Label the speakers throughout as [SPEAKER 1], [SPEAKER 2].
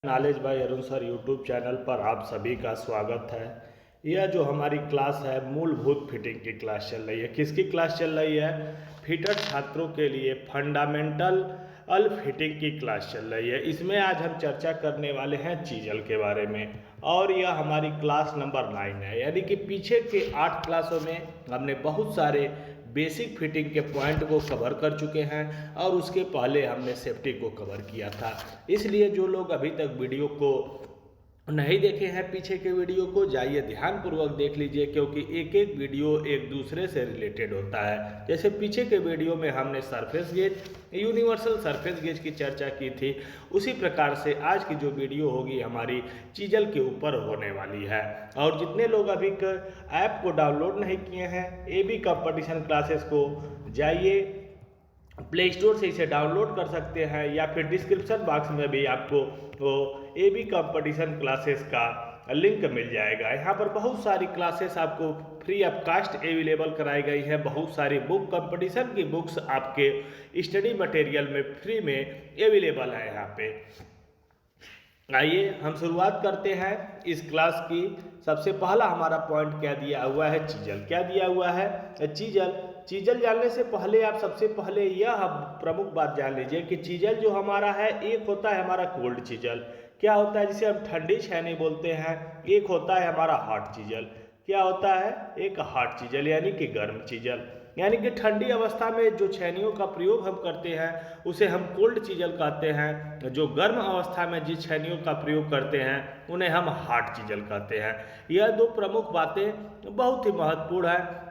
[SPEAKER 1] Knowledge by Arun sir YouTube channel पर आप सभी का स्वागत है। यह जो हमारी क्लास है मूलभूत फिटिंग की क्लास चल रही है। किसकी क्लास चल रही है? फिटर छात्रों के लिए फंडामेंटल फिटिंग की क्लास चल रही है। इसमें आज हम चर्चा करने वाले हैं चीजल के बारे में और यह हमारी क्लास नंबर 9 है। यानी कि पीछे के 8 क्लासों में हमने बहुत सारे बेसिक फिटिंग के पॉइंट को कवर कर चुके हैं और उसके पहले हमने सेफ्टी को कवर किया था। इसलिए जो लोग अभी तक वीडियो को नहीं देखे हैं पीछे के वीडियो को, जाइए ध्यानपूर्वक देख लीजिए, क्योंकि एक एक वीडियो एक दूसरे से रिलेटेड होता है। जैसे पीछे के वीडियो में हमने surface gauge, universal surface gauge की चर्चा की थी, उसी प्रकार से आज की जो वीडियो होगी हमारी चीजल के ऊपर होने वाली है। और जितने लोग अभी ऐप को डाउनलोड नहीं किए हैं AB कंपटीशन क्लासेस को, जाइए प्ले स्टोर से इसे डाउनलोड कर सकते हैं या फिर डिस्क्रिप्शन बॉक्स में भी आपको वो AB कंपटीशन क्लासेस का लिंक मिल जाएगा। यहाँ पर बहुत सारी क्लासेस आपको फ्री ऑफ कास्ट अवेलेबल कराई गई है। बहुत सारी बुक कंपटीशन की बुक्स आपके स्टडी मटेरियल में फ्री में अवेलेबल है। यहाँ पे आइए हम शुरुआत करते हैं इस क्लास की। सबसे पहला हमारा पॉइंट क्या दिया हुआ है? चीजल। क्या दिया हुआ है? चीजल। चीजल जानने से पहले आप सबसे पहले यह प्रमुख बात जान लीजिए कि चीजल जो हमारा है, एक होता है हमारा कोल्ड चीजल, क्या होता है जिसे हम ठंडी छेनी बोलते हैं। एक होता है हमारा हॉट चीजल। क्या होता है? एक हॉट चीजल यानी कि गर्म चीजल। यानी कि ठंडी अवस्था में जो छेनियों का प्रयोग हम करते हैं उसे हम कोल्ड चीजल कहते हैं। जो गर्म अवस्था में जिस छेनियों का प्रयोग करते हैं उन्हें हम हॉट चीजल कहते हैं। यह दो प्रमुख बातें बहुत ही महत्वपूर्ण है।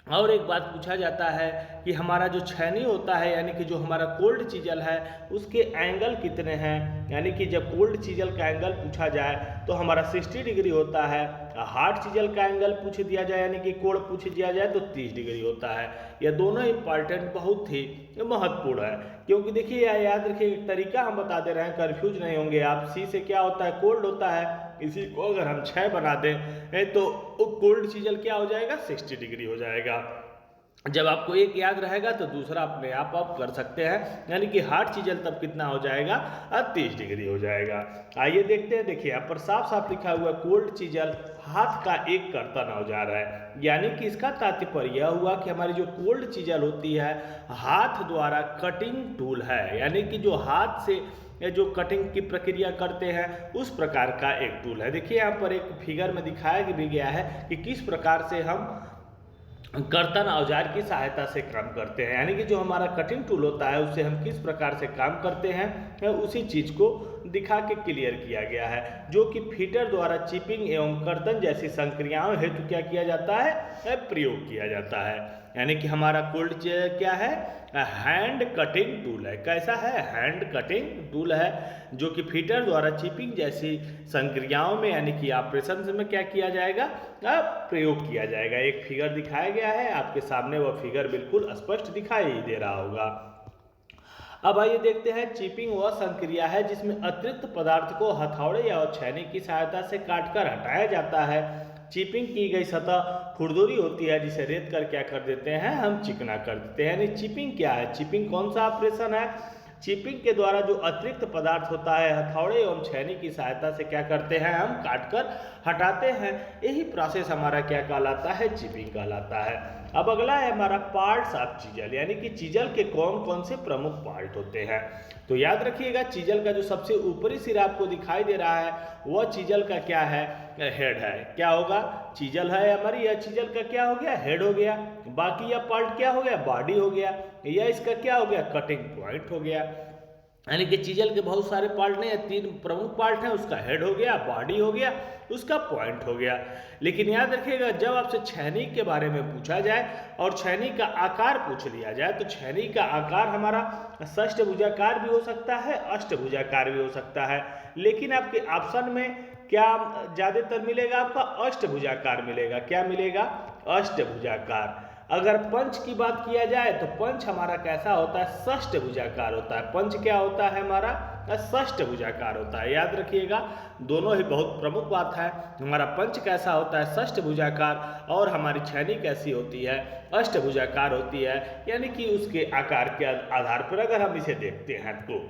[SPEAKER 1] और एक बात पूछा जाता है कि हमारा जो छेनी होता है यानी कि जो हमारा कोल्ड चीजल है उसके एंगल कितने हैं। यानी कि जब कोल्ड चीजल का एंगल पूछा जाए तो हमारा 60 डिग्री होता है। हॉट चीजल का एंगल पूछ दिया जाए यानी कि कोण पूछ दिया जाए तो 30 डिग्री होता है। यह दोनों इंपॉर्टेंट बहुत ही महत्वपूर्ण है, क्योंकि देखिए याद रखिए एक तरीका हम बता दे रहे हैं, कंफ्यूज नहीं होंगे आप। सी से क्या होता है? कोल्ड होता है। इसी को अगर हम 6 बना दें तो कोल्ड चीजल क्या हो जाएगा? 60 डिग्री हो जाएगा। जब आपको एक याद रहेगा तो दूसरा अपने आप कर सकते हैं। यानी कि हॉट चीजल तब कितना हो जाएगा? 30 डिग्री हो जाएगा। आइए देखते हैं। देखिए यहाँ पर साफ साफ लिखा हुआ है कोल्ड चीजल हाथ का एक कर्तन औजार है। यानी कि इसका तात्पर्य यह हुआ कि हमारी जो कोल्ड चीजल होती है हाथ द्वारा कटिंग टूल है। यानी कि जो हाथ से जो कटिंग की प्रक्रिया करते हैं उस प्रकार का एक टूल है। देखिए यहाँ पर एक फिगर में दिखाया भी गया है कि किस प्रकार से हम कर्तन औजार की सहायता से काम करते हैं। यानी कि जो हमारा कटिंग टूल होता है उससे हम किस प्रकार से काम करते हैं उसी चीज को दिखा के क्लियर किया गया है, जो कि फीटर द्वारा चिपिंग एवं कर्तन जैसी संक्रियाओं हेतु क्या किया जाता है? प्रयोग किया जाता है। यानी कि हमारा कोल्ड क्या है? हैंड कटिंग टूल है। कैसा है? हैंड कटिंग टूल है, जो कि फीटर द्वारा चिपिंग जैसी संक्रियाओं में यानी कि ऑपरेशन में क्या किया जाएगा? प्रयोग किया जाएगा। एक फिगर दिखाया गया है आपके सामने, वह फिगर बिल्कुल स्पष्ट दिखाई दे रहा होगा। अब आइए देखते हैं चिपिंग वह संक्रिया है जिसमें अतिरिक्त पदार्थ को हथौड़े या छेनी की सहायता से काटकर हटाया जाता है। चिपिंग की गई सतह खुरदुरी होती है जिसे रेत कर क्या कर देते हैं? हम चिकना कर देते हैं। यानी चिपिंग क्या है? चिपिंग कौन सा ऑपरेशन है? चिपिंग के द्वारा जो अतिरिक्त पदार्थ होता है हथौड़े एवं छेनी की सहायता से क्या करते हैं? हम काटकर हटाते हैं। यही प्रोसेस हमारा क्या कहलाता है? चिपिंग कहलाता है। अब अगला है हमारा पार्ट्स ऑफ चीजल। यानी कि चीजल के कौन कौन से प्रमुख पार्ट होते हैं। तो याद रखिएगा चीजल का जो सबसे ऊपरी सिरा आपको दिखाई दे रहा है वह चीजल का क्या है? हेड है। क्या होगा? चीजल है हमारी, यह चीजल का क्या हो गया? हेड हो गया। बाकी यह पार्ट क्या हो गया? बॉडी हो गया। यह इसका क्या हो गया? कटिंग पॉइंट हो गया। यानी कि चीजल के बहुत सारे पार्ट नहीं है, 3 प्रमुख पार्ट हैं। उसका हेड हो गया, बॉडी हो गया, उसका पॉइंट हो गया। लेकिन याद रखिएगा जब आपसे छेनी के बारे में पूछा जाए और छेनी का आकार पूछ लिया जाए तो छेनी का आकार हमारा षष्ठभुजाकार भी हो सकता है, अष्टभुजाकार भी हो सकता है। लेकिन आपके ऑप्शन में क्या ज्यादातर मिलेगा? आपका अष्टभुजाकार मिलेगा। क्या मिलेगा? अष्टभुजाकार। अगर पंच की बात किया जाए तो पंच हमारा कैसा होता है? षष्ठभुजाकार होता है। पंच क्या होता है हमारा? षष्ठभुजाकार होता है। याद रखिएगा दोनों ही बहुत प्रमुख बात है। हमारा पंच कैसा होता है? षष्ठभुजाकार। और हमारी छेनी कैसी होती है? अष्टभुजाकार होती है। यानी कि उसके आकार के आधार पर अगर हम इसे देखते हैं तो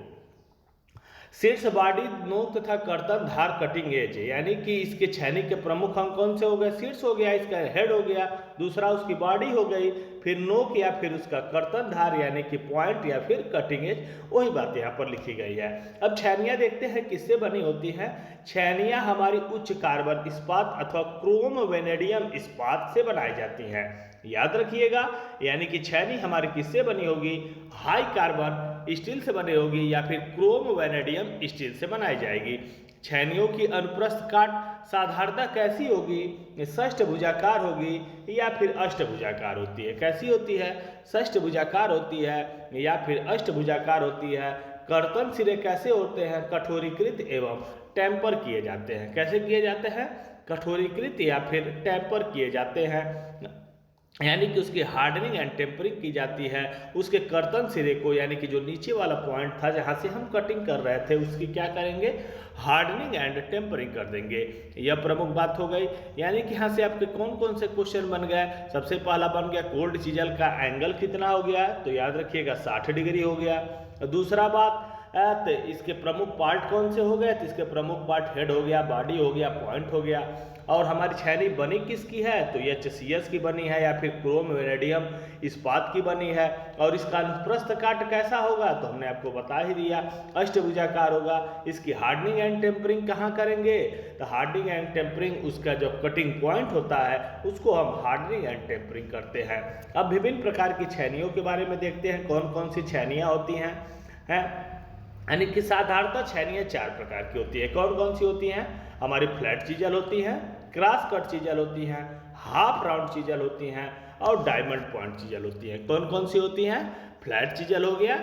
[SPEAKER 1] शीर्ष बॉडी, नोक तथा कर्तन धार कटिंग एज, यानी कि इसके छैनी के प्रमुख अंग कौन से हो गए? शीर्ष हो गया, इसका हेड हो गया, दूसरा उसकी बॉडी हो गई, फिर नोक या फिर उसका कर्तन धार यानी कि पॉइंट या फिर कटिंग एज, वही बात यहाँ पर लिखी गई है। अब छैनियाँ देखते हैं किससे बनी होती हैं। छैनियाँ हमारी उच्च कार्बन इस्पात अथवा क्रोम वेनेडियम इस्पात से बनाई जाती हैं। याद रखिएगा, यानी कि छैनी हमारी किससे बनी होगी? हाई कार्बन स्टील से बनी होगी या फिर क्रोम वेनेडियम स्टील से बनाई जाएगी। छैनियों की अनुप्रस्थ काट साधारणतः कैसी होगी? षष्ठभुजाकार होगी या फिर अष्टभुजाकार होती है। कैसी होती है? षष्ठभुजाकार होती है या फिर अष्टभुजाकार होती है। कर्तन सिरे कैसे होते हैं? कठोरीकृत एवं टेम्पर किए जाते हैं। कैसे किए जाते हैं? कठोरीकृत या फिर टेम्पर किए जाते हैं, यानी कि उसकी हार्डनिंग एंड टेम्परिंग की जाती है। उसके कर्तन सिरे को, यानी कि जो नीचे वाला पॉइंट था जहाँ से हम कटिंग कर रहे थे, उसकी क्या करेंगे? हार्डनिंग एंड टेम्परिंग कर देंगे। यह प्रमुख बात हो गई। यानी कि यहाँ से आपके कौन कौन से क्वेश्चन बन गए? सबसे पहला बन गया कोल्ड चीजल का एंगल कितना हो गया? तो याद रखिएगा 60 डिग्री हो गया। दूसरा बात, तो इसके प्रमुख पार्ट कौन से हो गए? तो इसके प्रमुख पार्ट हेड हो गया, बॉडी हो गया, पॉइंट हो गया। और हमारी छैनी बनी किसकी है? तो ये HCS की बनी है या फिर क्रोम वेनेडियम इस्पात की बनी है। और इसका अनुप्रस्थ काट कैसा होगा? तो हमने आपको बता ही दिया, अष्टभुजाकार होगा। इसकी हार्डनिंग एंड टेम्परिंग कहाँ करेंगे? तो हार्डनिंग एंड टेम्परिंग, उसका जो कटिंग पॉइंट होता है उसको हम हार्डनिंग एंड टेम्परिंग करते हैं। अब विभिन्न प्रकार की छैनियों के बारे में देखते हैं, कौन कौन सी छैनियाँ होती हैं। यानी कि साधारणतः छैनियाँ 4 प्रकार की होती है। कौन कौन सी होती हैं? हमारी फ्लैट चीजल होती हैं, क्रॉस कट चीजल होती हैं, हाफ राउंड चीजल होती हैं और डायमंड पॉइंट चीजल होती हैं। कौन कौन सी होती हैं? फ्लैट चीजल हो गया,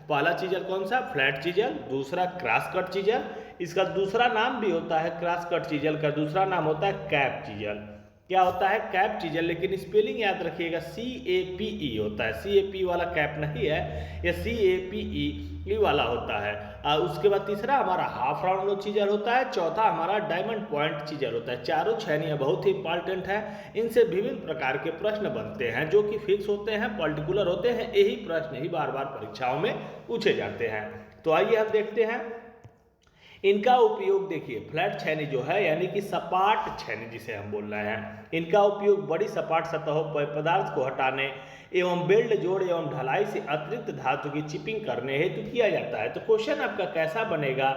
[SPEAKER 1] पहला चीजल कौन सा? Flat chisel. दूसरा क्रॉस कट चीजल, इसका दूसरा नाम भी होता है क्रॉस कट चीजल का दूसरा नाम होता है कैप चीजल। क्या होता है? कैप चीजल, लेकिन स्पेलिंग याद रखिएगा, CAPE होता है। CAP वाला कैप नहीं है, यह CAPE वाला होता है। उसके बाद तीसरा हमारा हाफ राउंड चीजल होता है। चौथा हमारा डायमंड पॉइंट चीजल होता है। चारों छैनियाँ बहुत ही इंपॉर्टेंट है। इनसे विभिन्न प्रकार के प्रश्न बनते हैं जो कि फिक्स होते हैं, पर्टिकुलर होते हैं। यही प्रश्न ही बार बार परीक्षाओं में पूछे जाते हैं। तो आइए हम देखते हैं इनका उपयोग। देखिए, फ्लैट छैनी जो है, यानी कि सपाट छैनी जिसे हम बोल रहे हैं, इनका उपयोग बड़ी सपाट सतहों पर पदार्थ को हटाने एवं बेल्ट जोड़ एवं ढलाई से अतिरिक्त धातु की चिपिंग करने हेतु किया जाता है। तो क्वेश्चन आपका कैसा बनेगा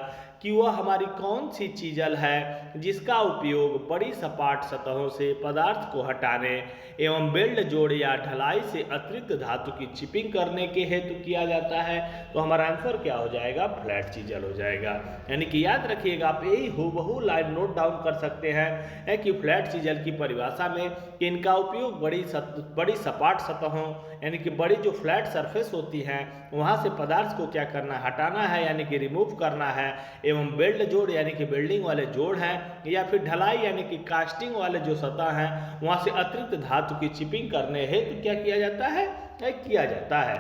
[SPEAKER 1] कि वह हमारी कौन सी चीजल है जिसका उपयोग बड़ी सपाट सतहों से पदार्थ को हटाने एवं बेल्ट जोड़ या ढलाई से अतिरिक्त धातु की चिपिंग करने के हेतु किया जाता है? तो हमारा आंसर क्या हो जाएगा? फ्लैट चीजल हो जाएगा। यानी कि याद रखिएगा, आप यही हूबहू लाइन नोट डाउन कर सकते हैं कि फ्लैट चीजल की परिभाषा में कि इनका उपयोग बड़ी सपाट सतहों, यानी कि बड़ी जो फ्लैट सरफेस होती हैं वहाँ से पदार्थ को क्या करना है? हटाना है, यानी कि रिमूव करना है। एवं बेल्ट जोड़, यानी कि बिल्डिंग वाले जोड़ हैं, या फिर ढलाई यानी कि कास्टिंग वाले जो सतह हैं वहाँ से अतिरिक्त धातु की चिपिंग करने हेतु क्या किया जाता है? किया जाता है।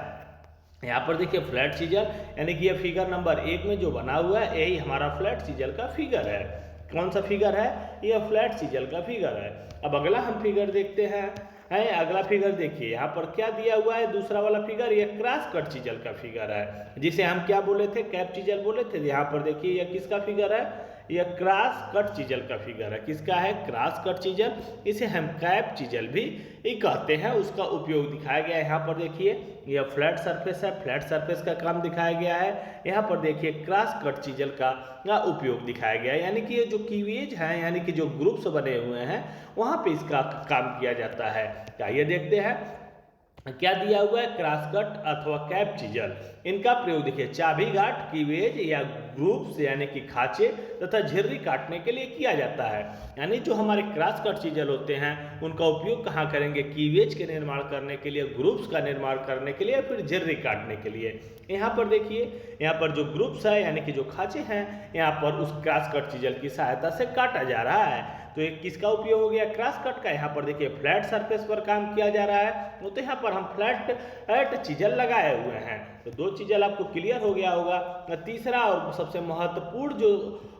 [SPEAKER 1] यहाँ पर देखिए फ्लैट चीजल, यानी कि ये फिगर नंबर 1 में जो बना हुआ है यही हमारा फ्लैट चीजल का फिगर है। कौन सा फिगर है? यह फ्लैट चीजल का फिगर है। अब अगला हम फिगर देखते हैं। अगला फिगर देखिए, यहाँ पर क्या दिया हुआ है? दूसरा वाला फिगर, यह क्रॉस कट चीजल का फिगर है, जिसे हम क्या बोले थे? कैप चीजल बोले थे। यहाँ पर देखिए यह किसका फिगर है? यह क्रॉस कट चीजल का फिगर है। किसका है? Cross cut chisel. इसे हम कैप चीजल भी कहते हैं। उसका उपयोग दिखाया गया है। यहाँ पर देखिए यह फ्लैट सरफेस है, फ्लैट सरफेस का काम दिखाया गया है। यहाँ पर देखिए क्रॉस कट चीजल का उपयोग दिखाया गया है, यानी कि ये जो कीवेज हैं, यानी कि जो ग्रुप्स बने हुए हैं वहाँ पे इसका काम किया जाता है। आइए देखते हैं क्या दिया हुआ है? क्रॉस कट अथवा कैप चीजल। इनका प्रयोग देखिए चाबी घाट, कीवेज या ग्रुप्स यानी कि खांचे तथा झिर्री काटने के लिए किया जाता है। यानी जो हमारे क्रॉस कट चीजल होते हैं उनका उपयोग कहाँ करेंगे? कीवेज के निर्माण करने के लिए, ग्रुप्स का निर्माण करने के लिए, फिर झिर्री काटने के लिए। यहाँ पर देखिए, यहाँ पर जो ग्रुप्स है यानी कि जो खांचे हैं, यहाँ पर उस क्रॉस कट चीजल की सहायता से काटा जा रहा है। तो एक किसका उपयोग हो गया? क्रॉस कट का। यहाँ पर देखिए फ्लैट सरफेस पर काम किया जा रहा है, तो यहाँ पर हम फ्लैट चीजल लगाए हुए हैं। तो 2 चीजल आपको क्लियर हो गया होगा। तीसरा और सबसे महत्वपूर्ण जो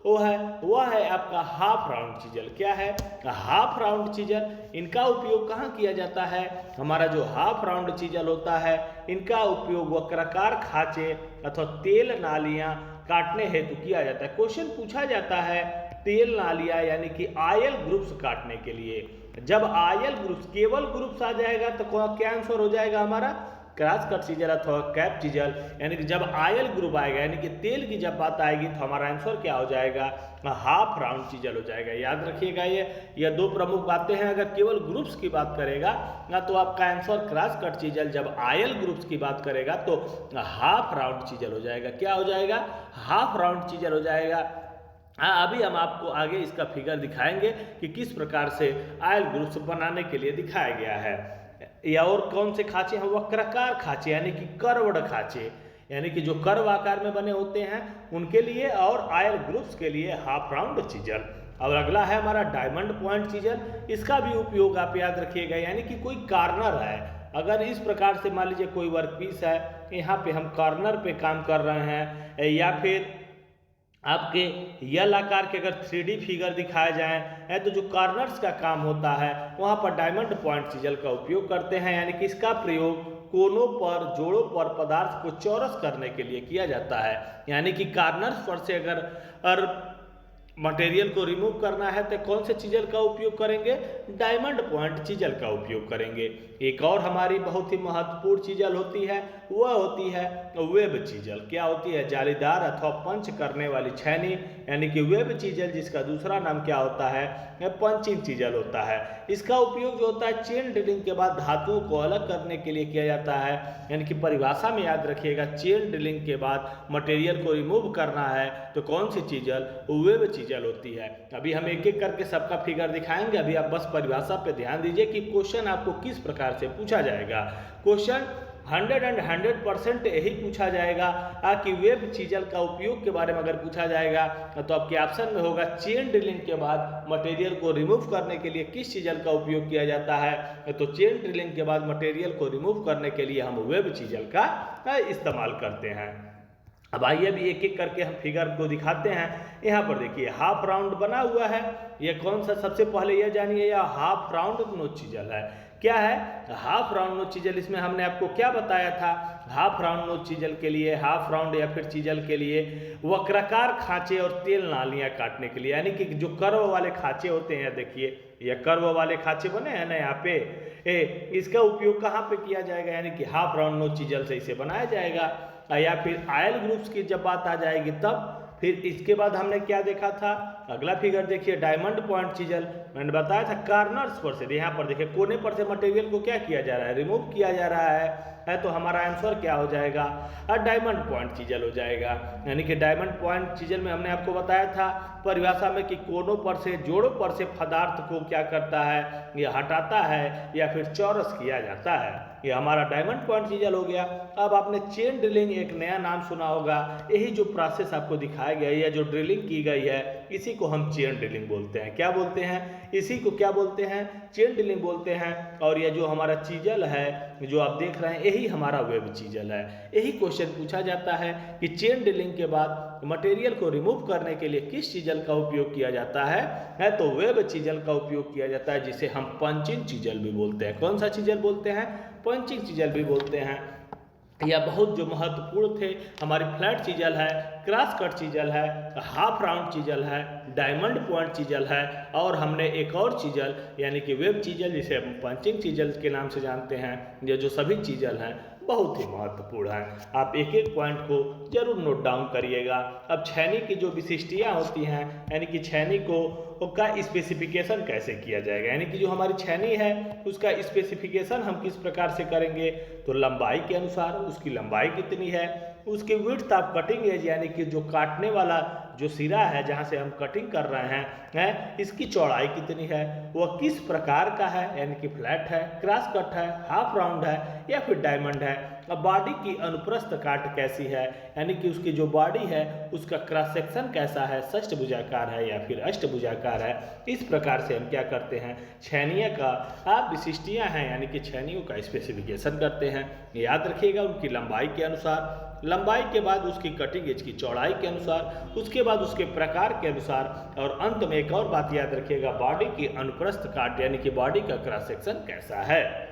[SPEAKER 1] वह है आपका हाफ राउंड चीजल। क्या है? Half round chisel. इनका उपयोग कहाँ किया जाता है? हमारा जो हाफ राउंड चीजल होता है इनका उपयोग वक्राकार खांचे अथवा तेल नालियाँ काटने हेतु किया जाता है। क्वेश्चन पूछा जाता है तेल नालियाँ यानी कि आयल ग्रुप्स काटने के लिए। जब आयल ग्रुप्स केवल ग्रुप्स आ जाएगा तो क्या आंसर हो जाएगा हमारा क्रॉस कट चीजल अथवा कैप चीजल। यानी कि जब आयल ग्रुप आएगा यानी कि तेल की जब बात आएगी तो हमारा आंसर क्या हो जाएगा हाफ राउंड चीजल हो जाएगा। याद रखिएगा ये दो प्रमुख बातें हैं। अगर केवल ग्रुप्स की बात करेगा ना तो आपका आंसर क्रॉस कट चीजल, जब आयल ग्रुप्स की बात करेगा तो हाफ राउंड चीजल हो जाएगा। क्या हो जाएगा हाफ राउंड चीजल हो जाएगा। अभी हम आपको आगे इसका फिगर दिखाएंगे कि किस प्रकार से आयल ग्रुप्स बनाने के लिए दिखाया गया है। या और कौन से खांचे हैं वक्राकार खांचे यानी कि कर्वड खांचे, यानी कि जो कर्व आकार में बने होते हैं उनके लिए, और आयल ग्रुप्स के लिए हाफ राउंड चीजल। और अगला है हमारा डायमंड पॉइंट चीजल। इसका भी उपयोग आप याद रखिएगा, यानी कि कोई कार्नर है, अगर इस प्रकार से मान लीजिए कोई वर्क पीस है, यहाँ पे हम कार्नर पे काम कर रहे हैं, या फिर आपके यल आकार के अगर 3D फिगर दिखाए जाएं तो जो कार्नर्स का काम होता है वहाँ पर डायमंड पॉइंट चीजल का उपयोग करते हैं। यानी कि इसका प्रयोग कोनों पर जोड़ों पर पदार्थ को चौरस करने के लिए किया जाता है। यानी कि कार्नर्स पर से अगर मटेरियल को रिमूव करना है तो कौन से चीजल का उपयोग करेंगे डायमंड पॉइंट चीजल का उपयोग करेंगे। एक और हमारी बहुत ही महत्वपूर्ण चीजल होती है वह होती है वेब चीजल। क्या होती है जालीदार अथवा पंच करने वाली छैनी, यानी कि वेब चीजल जिसका दूसरा नाम क्या होता है पंचिंग चीजल होता है। इसका उपयोग जो होता है चेन ड्रिलिंग के बाद धातुओं को अलग करने के लिए किया जाता है। यानी कि परिभाषा में याद रखिएगा चेन ड्रिलिंग के बाद मटेरियल को रिमूव करना है तो कौन सी चीजल वेब चीजल होती है। अभी हम एक एक करके सबका फिगर दिखाएंगे। अभी आप बस परिभाषा पे ध्यान दीजिए कि क्वेश्चन आपको किस प्रकार से पूछा जाएगा। क्वेश्चन 100% यही पूछा जाएगा कि वेब चीजल का उपयोग के बारे में अगर पूछा जाएगा तो आपके ऑप्शन में होगा चेन ड्रिलिंग के बाद मटेरियल को रिमूव करने के लिए किस चीजल का उपयोग किया जाता है, तो चेन ड्रिलिंग के बाद मटेरियल को रिमूव करने के लिए हम वेब चीजल का इस्तेमाल करते हैं। अब आइए अभी एक एक करके हम फिगर को दिखाते हैं। यहाँ पर देखिए हाफ राउंड बना हुआ है, ये कौन सा सबसे पहले यह जानिए यह हाफ राउंड नोच चीजल है। क्या है हाफ राउंड नोच चीजल, इसमें हमने आपको क्या बताया था हाफ राउंड नोच चीजल के लिए, हाफ राउंड या फिर चीजल के लिए वक्राकार खांचे और तेल नालियां काटने के लिए, यानी कि जो कर्व वाले खांचे होते हैं, देखिए ये कर्व वाले खांचे बने हैं ना यहाँ पे, इसका उपयोग कहाँ पे किया जाएगा, यानी कि हाफ राउंड नोच चीजल से इसे बनाया जाएगा। या फिर आयल ग्रुप्स की जब बात आ जाएगी तब फिर इसके बाद हमने क्या देखा था, अगला फिगर देखिए डायमंड पॉइंट चीजल। मैंने बताया था कार्नर्स पर से, यहाँ पर देखिए कोने पर से मटेरियल को क्या किया जा रहा है रिमूव किया जा रहा है तो हमारा आंसर क्या हो जाएगा डायमंड पॉइंट चीजल हो जाएगा। यानी कि डायमंड पॉइंट चीजल में हमने आपको बताया था परिभाषा में कि कोनों पर से जोड़ों पर से पदार्थ को क्या करता है ये हटाता है या फिर चौरस किया जाता है, ये हमारा डायमंड पॉइंट चीजल हो गया। अब आपने चेन ड्रिलिंग एक नया नाम सुना होगा, यही जो प्रोसेस आपको दिखाया गया है जो ड्रिलिंग की गई है इसी को हम चेन ड्रिलिंग बोलते हैं। क्या बोलते हैं, इसी को क्या बोलते हैं चेन ड्रिलिंग बोलते हैं। और ये जो हमारा चीजल है जो आप देख रहे हैं यही हमारा वेब चीजल है। यही क्वेश्चन पूछा जाता है कि चेन ड्रिलिंग के बाद मटेरियल को रिमूव करने के लिए किस चीजल का उपयोग किया जाता है तो वेब चीजल का उपयोग किया जाता है, जिसे हम पंचिंग चीजल भी बोलते हैं। कौन सा चीजल बोलते हैं पंचिंग चीजल भी बोलते हैं। या बहुत जो महत्वपूर्ण थे हमारी फ्लैट चीजल है, क्रॉस कट चीजल है, हाफ राउंड चीजल है, डायमंड पॉइंट चीजल है, और हमने एक और चीजल यानी कि वेब चीजल जिसे हम पंचिंग चीजल के नाम से जानते हैं। ये जो सभी चीजल हैं बहुत ही महत्वपूर्ण है, आप एक एक पॉइंट को जरूर नोट डाउन करिएगा। अब छैनी की जो विशिष्टियाँ होती हैं यानी कि छैनी को का स्पेसिफिकेशन कैसे किया जाएगा, यानी कि जो हमारी छैनी है उसका स्पेसिफिकेशन हम किस प्रकार से करेंगे तो लंबाई के अनुसार उसकी लंबाई कितनी है, उसकी विड्थ ऑफ कटिंग एज यानी कि जो काटने वाला जो सिरा है जहाँ से हम कटिंग कर रहे हैं इसकी चौड़ाई कितनी है, वह किस प्रकार का है यानी कि फ्लैट है, क्रॉस कट है, हाफ राउंड है या फिर डायमंड है। अब बॉडी की अनुप्रस्थ काट कैसी है यानी कि उसकी जो बॉडी है उसका क्रॉस सेक्शन कैसा है, षष्ठभुजाकार है या फिर अष्टभुजाकार है। इस प्रकार से हम क्या करते हैं छैनिया का आप विशिष्टियाँ हैं यानी कि छैनियों का स्पेसिफिकेशन करते हैं। याद रखिएगा उनकी लंबाई के अनुसार, लंबाई के बाद उसकी कटिंग एज की चौड़ाई के अनुसार, उसके बाद उसके प्रकार के अनुसार, और अंत में एक और बात याद रखिएगा बॉडी की अनुप्रस्थ काट यानी कि बॉडी का क्रॉस सेक्शन कैसा है।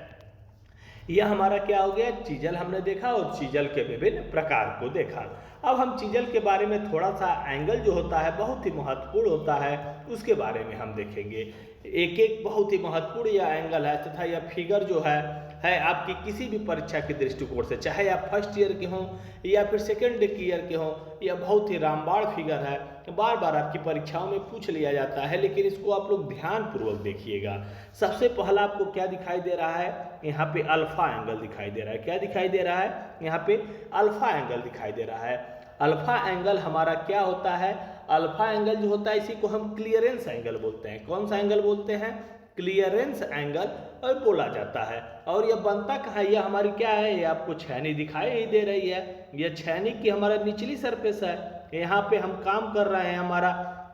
[SPEAKER 1] यह हमारा क्या हो गया चीजल हमने देखा और चीजल के विभिन्न प्रकार को देखा। अब हम चीजल के बारे में थोड़ा सा एंगल जो होता है बहुत ही महत्वपूर्ण होता है उसके बारे में हम देखेंगे। एक एक बहुत ही महत्वपूर्ण यह एंगल है तथा यह फिगर जो है आपकी किसी भी परीक्षा के दृष्टिकोण से, चाहे आप फर्स्ट ईयर के हों या फिर सेकेंड ईयर के हों, यह बहुत ही रामबाण फिगर है, बार बार आपकी परीक्षाओं में पूछ लिया जाता है, लेकिन इसको आप लोग ध्यानपूर्वक देखिएगा। सबसे पहला आपको क्या दिखाई दे रहा है, यहाँ पे अल्फा एंगल दिखाई दे रहा है। क्या दिखाई दे रहा है, यहाँ पे अल्फा एंगल दिखाई दे रहा है। अल्फा एंगल हमारा क्या होता है, अल्फा एंगल जो होता है इसी को हम क्लियरेंस एंगल बोलते हैं। कौन सा एंगल बोलते हैं, क्लियरेंस एंगल और बोला जाता है। और यह बनता कहाँ है, यह हमारी क्या है, ये आपको छैनी दिखाई ही दे रही है, यह छैनी की हमारा निचली सरफेस है। यहाँ पे हम काम कर रहे हैं,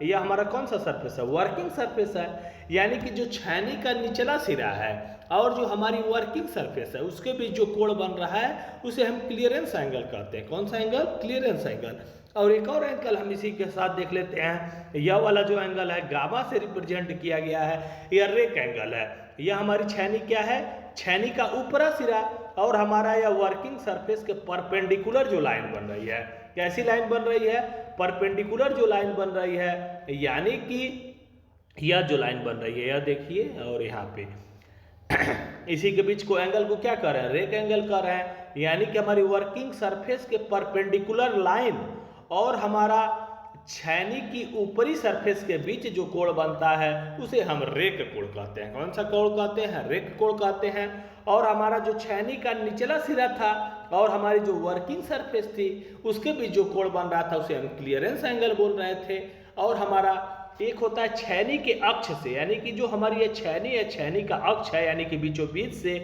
[SPEAKER 1] यह हमारा कौन सा सरफेस है, वर्किंग सरफेस है। यानी कि जो छैनी का निचला सिरा है और जो हमारी वर्किंग सरफेस है उसके बीच जो कोण बन रहा है उसे हम क्लियरेंस एंगल कहते हैं। कौन सा एंगल, क्लियरेंस एंगल। और एक और एंगल हम इसी के साथ देख लेते हैं, यह वाला जो एंगल है गामा से रिप्रेजेंट किया गया है, यह रेक एंगल है। यह हमारी छैनी क्या है, छैनी का ऊपरा सिरा और हमारा यह वर्किंग सरफेस के परपेंडिकुलर जो लाइन बन रही है, कैसी लाइन बन रही है, परपेंडिकुलर जो लाइन बन रही है, यानी कि यह जो लाइन बन रही है यह देखिए, और यहाँ पे इसी के बीच को एंगल को क्या कर रहे हैं, रेक एंगल कर रहे हैं। यानी कि हमारी वर्किंग सरफेस के परपेंडिकुलर लाइन और हमारा छैनी की ऊपरी सरफेस के बीच जो कोण बनता है उसे हम रेक कोण कहते हैं। कौन सा कोण कहते हैं, रेक कोण कहते हैं। और हमारा जो छैनी का निचला सिरा था और हमारी जो वर्किंग सरफेस थी उसके बीच जो कोण बन रहा था उसे हम क्लियरेंस एंगल बोल रहे थे। और हमारा एक होता है छैनी के अक्ष से, यानी कि जो हमारी ये छैनी है, छैनी का अक्ष है यानी कि बीचों बीच से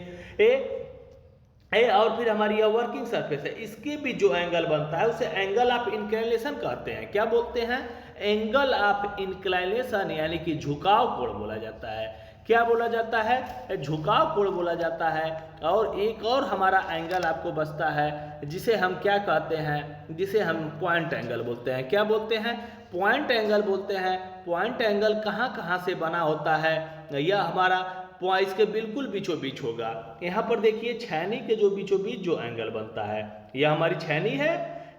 [SPEAKER 1] और फिर हमारी यह वर्किंग सरफेस है, इसके भी जो एंगल बनता है उसे एंगल ऑफ इंक्लाइनेशन कहते हैं। क्या बोलते हैं, एंगल ऑफ इंक्लाइनेशन, यानी कि झुकाव कोण बोला जाता है। क्या बोला जाता है, झुकाव कोण बोला जाता है। और एक और हमारा एंगल आपको बचता है जिसे हम क्या कहते हैं, जिसे हम पॉइंट एंगल बोलते हैं। क्या बोलते हैं, पॉइंट एंगल बोलते हैं। पॉइंट एंगल कहाँ कहाँ से बना होता है, यह हमारा इसके बिल्कुल बीचों बीच होगा। यहाँ पर देखिए छैनी के जो बीचों बीच जो एंगल बनता है, यह हमारी छैनी है,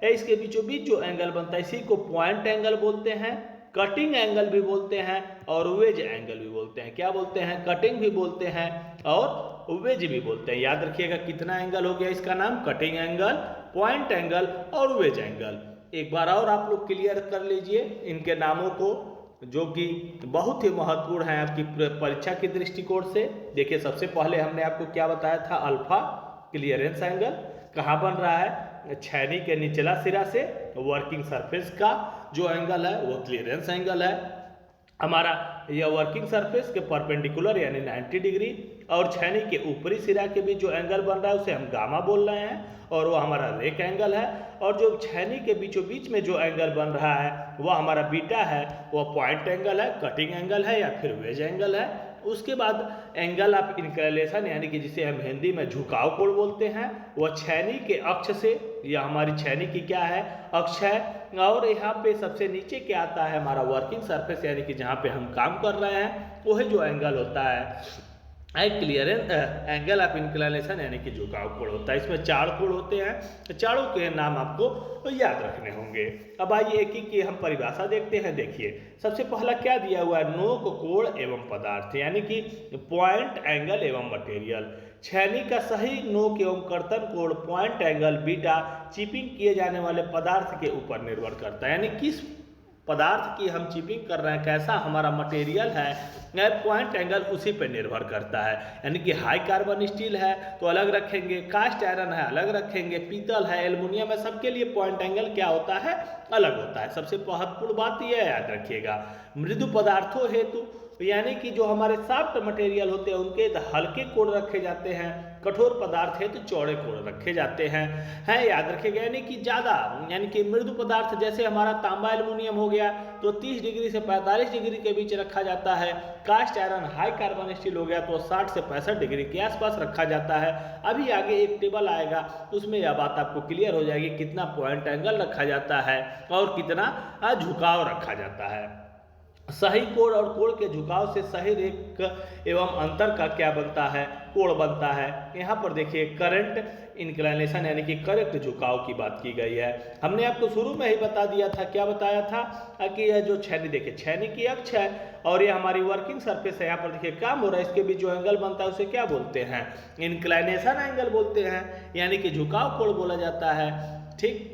[SPEAKER 1] इसके बीचों बीच जो एंगल बनता है इसी को पॉइंट एंगल बोलते हैं, कटिंग एंगल भी बोलते हैं और वेज एंगल भी बोलते हैं। क्या बोलते हैं, कटिंग भी बोलते हैं और वेज भी बोलते हैं। याद रखिएगा कितना एंगल हो गया इसका नाम, कटिंग एंगल, पॉइंट एंगल और वेज एंगल। एक बार और आप लोग क्लियर कर लीजिए इनके नामों को, जो कि बहुत ही महत्वपूर्ण है आपकी परीक्षा के दृष्टिकोण से। देखिए सबसे पहले हमने आपको क्या बताया था, अल्फा क्लियरेंस एंगल कहाँ बन रहा है, छैनी के निचला सिरा से वर्किंग सरफेस का जो एंगल है वो क्लियरेंस एंगल है। हमारा यह वर्किंग सरफेस के परपेंडिकुलर यानी 90 डिग्री और छैनी के ऊपरी सिरा के बीच जो एंगल बन रहा है उसे हम गामा बोल रहे हैं और वो हमारा रेक एंगल है। और जो छैनी के बीचों बीच में जो एंगल बन रहा है वह हमारा बीटा है, वह पॉइंट एंगल है, कटिंग एंगल है या फिर वेज एंगल है। उसके बाद एंगल ऑफ इंक्लाइनेशन यानी कि जिसे हम हिंदी में झुकाव कोण बोलते हैं, वह छैनी के अक्ष से, यह हमारी छैनी की क्या है, अक्ष है। और यहाँ पे सबसे नीचे क्या आता है, हमारा वर्किंग सरफेस यानी कि जहाँ पे हम काम कर रहे हैं वही जो एंगल होता है क्लियरेंस एंगल ऑफ इंक्लाइनेशन यानी कि झुकाव कोण होता है। इसमें 4 कोण होते हैं, चारों के नाम आपको याद रखने होंगे। अब आइए एक एक की हम परिभाषा देखते हैं। देखिए सबसे पहला क्या दिया हुआ है, नोक कोण एवं पदार्थ, यानी कि पॉइंट एंगल एवं मटेरियल। छैनी का सही नोक एवं कर्तन कोण पॉइंट एंगल बीटा चिपिंग किए जाने वाले पदार्थ के ऊपर निर्भर करता है, यानी किस पदार्थ की हम चिपिंग कर रहे हैं, कैसा हमारा मटेरियल है, पॉइंट एंगल उसी पर निर्भर करता है। यानी कि हाई कार्बन स्टील है तो अलग रखेंगे, कास्ट आयरन है अलग रखेंगे, पीतल है, एल्युमिनियम है, सबके लिए पॉइंट एंगल क्या होता है, अलग होता है। सबसे महत्वपूर्ण बात यह याद रखिएगा, मृदु पदार्थों हेतु यानी कि जो हमारे सॉफ्ट मटेरियल होते हैं उनके हल्के कोण रखे जाते हैं, कठोर पदार्थ है तो चौड़े कोण रखे जाते हैं याद रखिएगा। यानी कि ज़्यादा यानी कि मृदु पदार्थ जैसे हमारा तांबा एल्युमिनियम हो गया तो 30 डिग्री से 45 डिग्री के बीच रखा जाता है। Cast iron high carbon steel हो गया तो 60 से 65 डिग्री के आसपास रखा जाता है। अभी आगे एक टेबल आएगा उसमें यह बात आपको क्लियर हो जाएगी कितना पॉइंट एंगल रखा जाता है और कितना झुकाव रखा जाता है। सही कोण और कोण के झुकाव से सही रेख एवं अंतर का क्या बनता है, कोण बनता है। यहाँ पर देखिए करंट इंक्लिनेशन यानी कि करेक्ट झुकाव की बात की गई है। हमने आपको शुरू में ही बता दिया था, क्या बताया था कि यह जो छैनी देखिए छैनी की अक्ष है और ये हमारी वर्किंग सरफेस है। यहाँ पर देखिए काम हो रहा है, इसके बीच जो एंगल बनता है उसे क्या बोलते हैं, इंक्लिनेशन एंगल बोलते हैं, यानी कि झुकाव कोण बोला जाता है। ठीक,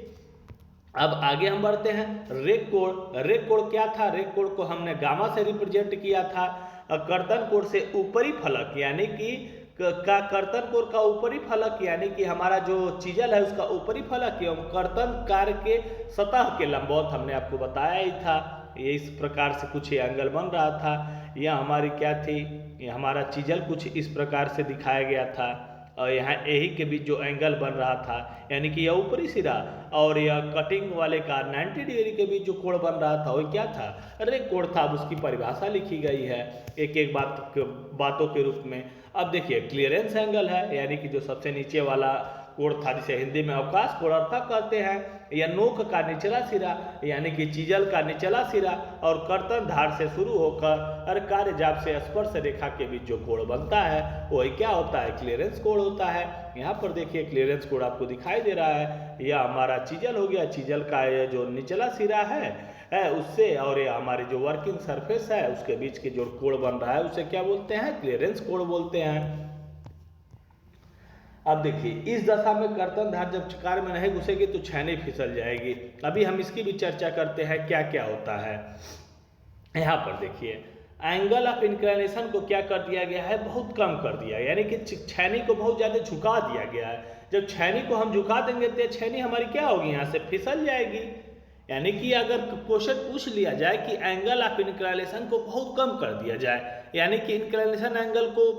[SPEAKER 1] अब आगे हम बढ़ते हैं। रेक कोण, रेक कोण क्या था, रेक कोण को हमने गामा से रिप्रेजेंट किया था। कर्तन कोण से ऊपरी फलक यानी कि कर्तन कोण का ऊपरी फलक यानी कि हमारा जो चीजल है उसका ऊपरी फलक एवं कर्तन कार्य के सतह के लंबवत हमने आपको बताया ही था। ये इस प्रकार से कुछ एंगल बन रहा था। यह हमारी क्या थी, ये हमारा चीजल कुछ इस प्रकार से दिखाया गया था और यहाँ यही के बीच जो एंगल बन रहा था यानी कि यह ऊपरी सिरा और यह कटिंग वाले का 90 डिग्री के बीच जो कोण बन रहा था वो क्या था, रेक कोण था। अब उसकी परिभाषा लिखी गई है एक एक बातों के रूप में। अब देखिए क्लियरेंस एंगल है यानी कि जो सबसे नीचे वाला कोण था जिसे हिंदी में अवकाश कोण अर्थक कहते हैं, या नोक का निचला सिरा यानी कि चीजल का निचला सिरा और कर्तन धार से शुरू होकर कार्य जाप से स्पर्श रेखा के बीच जो कोण बनता है वही क्या होता है, क्लियरेंस कोण होता है। यहाँ पर देखिए क्लियरेंस कोण आपको दिखाई दे रहा है, यह हमारा चीजल हो गया, चीजल का ये जो निचला सिरा है उससे और ये हमारी जो वर्किंग सरफेस है उसके बीच के जो कोण बन रहा है उसे क्या बोलते हैं, क्लियरेंस कोण बोलते हैं। अब देखिए इस दशा में कर्तन धार जब चकार में नहीं घुसेगी तो छैनी फिसल जाएगी। अभी हम इसकी भी चर्चा करते हैं क्या क्या होता है। यहाँ पर देखिए एंगल ऑफ इंक्लिनेशन को क्या कर दिया गया है, बहुत कम कर दिया, यानी कि छैनी को बहुत ज़्यादा झुका दिया गया है। जब छैनी को हम झुका देंगे तो छैनी हमारी क्या होगी, यहाँ से फिसल जाएगी। यानी कि अगर क्वेश्चन पूछ लिया जाए कि एंगल ऑफ इंक्लिनेशन को बहुत कम कर दिया जाए, यानी कि इंक्लिनेशन एंगल को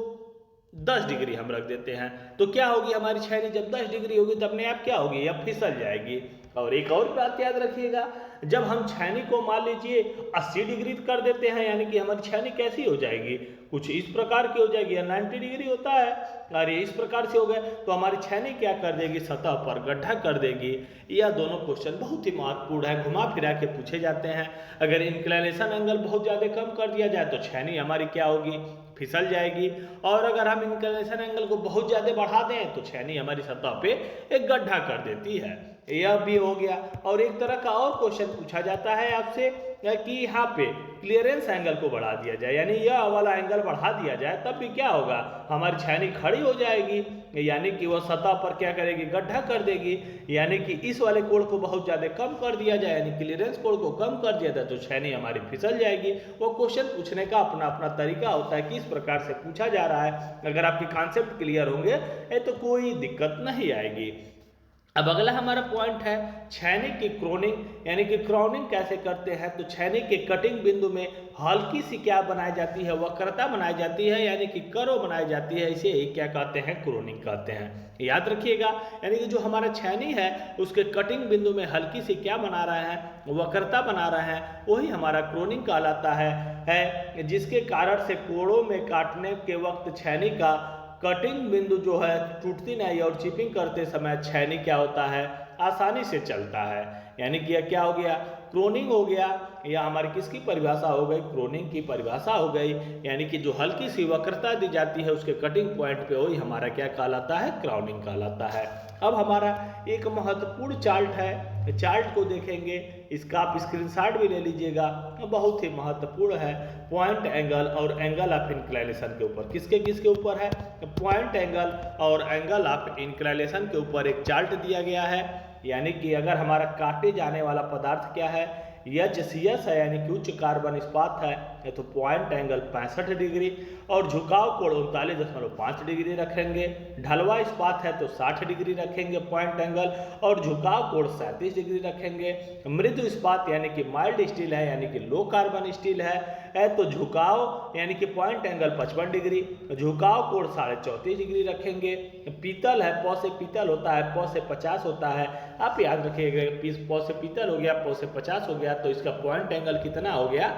[SPEAKER 1] 10 डिग्री हम रख देते हैं तो क्या होगी हमारी छैनी, जब 10 डिग्री होगी तो अपने आप क्या होगी, या फिसल जाएगी। और एक और बात याद रखिएगा, जब हम छैनी को मान लीजिए 80 डिग्री कर देते हैं यानी कि हमारी छैनी कैसी हो जाएगी, कुछ इस प्रकार की हो जाएगी, या 90 डिग्री होता है और ये इस प्रकार से हो गए तो हमारी छैनी क्या कर देगी, सतह पर गड्ढा कर देगी। यह दोनों क्वेश्चन बहुत ही महत्वपूर्ण है, घुमा फिरा के पूछे जाते हैं। अगर इंक्लिनेशन एंगल बहुत ज़्यादा कम कर दिया जाए तो छैनी हमारी क्या होगी, फिसल जाएगी। और अगर हम इंक्लिनेशन एंगल को बहुत ज़्यादा बढ़ा दें तो छैनी हमारी सतह पे एक गड्ढा कर देती है। यह भी हो गया। और एक तरह का और क्वेश्चन पूछा जाता है आपसे कि यहाँ पे क्लियरेंस एंगल को बढ़ा दिया जाए, यानी यह वाला एंगल बढ़ा दिया जाए तब भी क्या होगा, हमारी छैनी खड़ी हो जाएगी, यानी कि वह सतह पर क्या करेगी, गड्ढा कर देगी। यानी कि इस वाले कोण को बहुत ज़्यादा कम कर दिया जाए, यानी क्लियरेंस कोण को कम कर दिया जाए तो छैनी हमारी फिसल जाएगी। वो क्वेश्चन पूछने का अपना अपना तरीका होता है कि इस प्रकार से पूछा जा रहा है। अगर आपके कॉन्सेप्ट क्लियर होंगे तो कोई दिक्कत नहीं आएगी। अब अगला हमारा पॉइंट है छैनी की क्रोनिंग, यानी कि क्राउनिंग कैसे करते हैं। तो छैनी के कटिंग बिंदु में हल्की सी क्या बनाई जाती है, वक्रता बनाई जाती है, यानी कि कर्व बनाई जाती है, इसे क्या कहते हैं, क्रोनिंग कहते हैं। याद रखिएगा, यानी कि जो हमारा छैनी है उसके कटिंग बिंदु में हल्की सी क्या बना रहे हैं, वक्रता बना रहे हैं, वही हमारा क्रोनिंग कहलाता है जिसके कारण से कोणों में काटने के वक्त छैनी का कटिंग बिंदु जो है टूटती नहीं और चिपिंग करते समय छैनी क्या होता है, आसानी से चलता है। यानी कि यह क्या हो गया, क्रोनिंग हो गया। या हमारी किसकी परिभाषा हो गई, क्रोनिंग की परिभाषा हो गई। यानी कि जो हल्की सी वक्रता दी जाती है उसके कटिंग पॉइंट पे वही हमारा क्या कहलाता है, क्राउनिंग कहलाता है। अब हमारा एक महत्वपूर्ण चार्ट है, चार्ट को देखेंगे, इसका आप स्क्रीनशॉट भी ले लीजिएगा, बहुत ही महत्वपूर्ण है। पॉइंट एंगल और एंगल ऑफ इंक्लिनेशन के ऊपर किसके ऊपर है, पॉइंट एंगल और एंगल ऑफ इंक्लिनेशन के ऊपर एक चार्ट दिया गया है। यानी कि अगर हमारा काटे जाने वाला पदार्थ क्या है, HCS है, यानी कि उच्च कार्बन इस्पात है, तो पॉइंट एंगल 65 डिग्री और झुकाव कोण 39.5 डिग्री रखेंगे। ढलवा इस्पात है तो 60 डिग्री रखेंगे पॉइंट एंगल और झुकाव कोण 37 डिग्री रखेंगे। मृदु इस्पात यानी कि माइल्ड स्टील है, यानी कि लो कार्बन स्टील है तो झुकाव यानी कि पॉइंट एंगल 55 डिग्री, झुकाव कोण 34.5 डिग्री रखेंगे। पीतल है, पौ से पीतल होता है, पौ से 50 होता है, आप याद रखिएगा, पौ से पीतल हो गया, पौ से 50 हो गया, तो इसका पॉइंट एंगल कितना हो गया,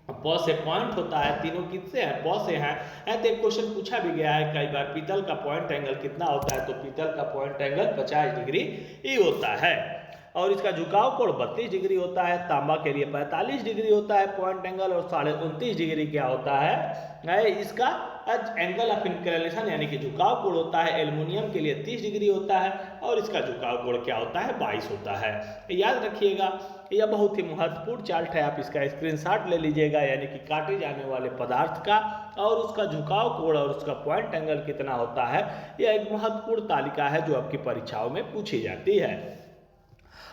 [SPEAKER 1] पौ से पॉइंट होता है, तीनों किससे है, पौ से है। तो एक क्वेश्चन पूछा भी गया है कई बार, पीतल का पॉइंट एंगल कितना होता है, तो पीतल का पॉइंट एंगल 50 डिग्री ही होता है। और इसका झुकाव कोण 32 डिग्री होता है। तांबा के लिए 45 डिग्री होता है पॉइंट एंगल और 29.5 डिग्री क्या होता है इसका एंगल ऑफ इंक्लिनेशन यानी कि झुकाव कोण होता है। एल्युमिनियम के लिए 30 डिग्री होता है और इसका झुकाव कोण क्या होता है 22 होता है। याद रखिएगा यह बहुत ही महत्वपूर्ण चार्ट है, आप इसका स्क्रीनशॉट ले लीजिएगा यानी कि काटे जाने वाले पदार्थ का और उसका झुकाव कोण और उसका पॉइंट एंगल कितना होता है। यह एक महत्वपूर्ण तालिका है जो आपकी परीक्षाओं में पूछी जाती है।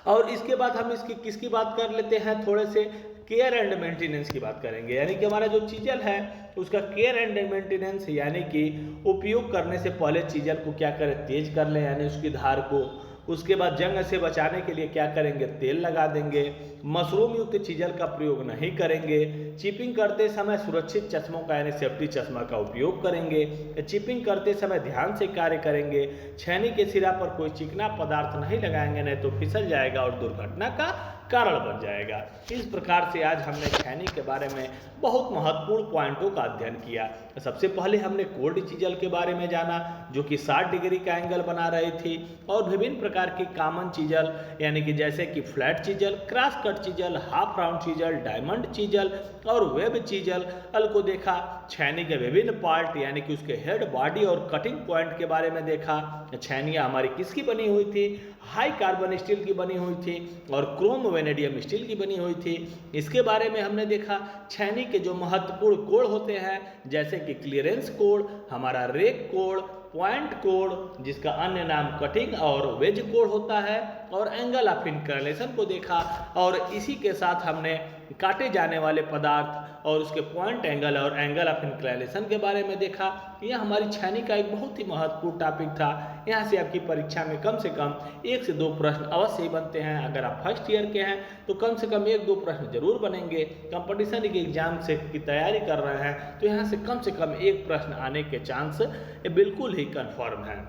[SPEAKER 1] और इसके बाद हम इसकी किसकी बात कर लेते हैं, थोड़े से केयर एंड मेंटेनेंस की बात करेंगे। यानी कि हमारा जो चीजल है उसका केयर एंड मेंटेनेंस यानी कि उपयोग करने से पहले चीजल को क्या करें, तेज कर लें यानी उसकी धार को। उसके बाद जंग से बचाने के लिए क्या करेंगे, तेल लगा देंगे। मशरूम युक्त चीजल का प्रयोग नहीं करेंगे। चिपिंग करते समय सुरक्षित चश्मों का यानी सेफ्टी चश्मा का उपयोग करेंगे। चिपिंग करते समय ध्यान से कार्य करेंगे। छेनी के सिरा पर कोई चिकना पदार्थ नहीं लगाएंगे, नहीं तो फिसल जाएगा और दुर्घटना का कारण बन जाएगा। इस प्रकार से आज हमने छेनी के बारे में बहुत महत्वपूर्ण पॉइंटों का अध्ययन किया। सबसे पहले हमने कोल्ड चीजल के बारे में जाना जो कि 60 डिग्री का एंगल बना रही थी, और विभिन्न प्रकार की कॉमन चीजल यानी कि जैसे कि flat chisel, cross cut chisel, half round chisel, diamond chisel और वेब चीजल को देखा। छेनी के विभिन्न पार्ट यानी कि उसके हेड, बॉडी और कटिंग पॉइंट के बारे में देखा। छेनियाँ हमारी किसकी बनी हुई थी, हाई कार्बन स्टील की बनी हुई थी और क्रोम वेनेडियम स्टील की बनी हुई थी। इसके बारे में हमने देखा छेनी के जो महत्वपूर्ण कोण होते हैं जैसे कि क्लियरेंस कोण, हमारा रेक कोण, पॉइंट कोण जिसका अन्य नाम कटिंग और वेज कोण होता है, और एंगल ऑफ इंक्लिनेशन को देखा। और इसी के साथ हमने काटे जाने वाले पदार्थ और उसके पॉइंट एंगल और एंगल ऑफ इंक्लिनेशन के बारे में देखा। यह हमारी छेनी का एक बहुत ही महत्वपूर्ण टॉपिक था। यहाँ से आपकी परीक्षा में कम से कम 1 से 2 प्रश्न अवश्य ही बनते हैं। अगर आप फर्स्ट ईयर के हैं तो कम से कम 1-2 प्रश्न जरूर बनेंगे। कंपटीशन के एग्जाम से की तैयारी कर रहे हैं तो यहाँ से कम 1 प्रश्न आने के चांस बिल्कुल ही कन्फर्म है।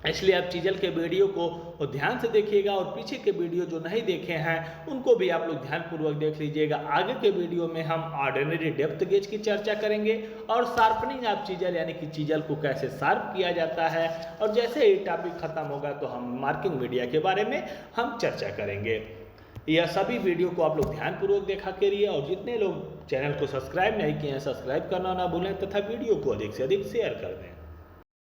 [SPEAKER 1] इसलिए आप चीजल के वीडियो को ध्यान से देखिएगा और पीछे के वीडियो जो नहीं देखे हैं उनको भी आप लोग ध्यानपूर्वक देख लीजिएगा। आगे के वीडियो में हम ऑर्डिनरी डेप्थ गेज की चर्चा करेंगे और शार्पनिंग ऑफ चीजल यानी कि चीजल को कैसे शार्प किया जाता है, और जैसे ही टॉपिक खत्म होगा तो हम मार्किंग मीडिया के बारे में हम चर्चा करेंगे। यह सभी वीडियो को आप लोग ध्यानपूर्वक देखा करिए और जितने लोग चैनल को सब्सक्राइब नहीं किए हैं सब्सक्राइब करना ना भूलें तथा वीडियो को अधिक से अधिक शेयर कर दें।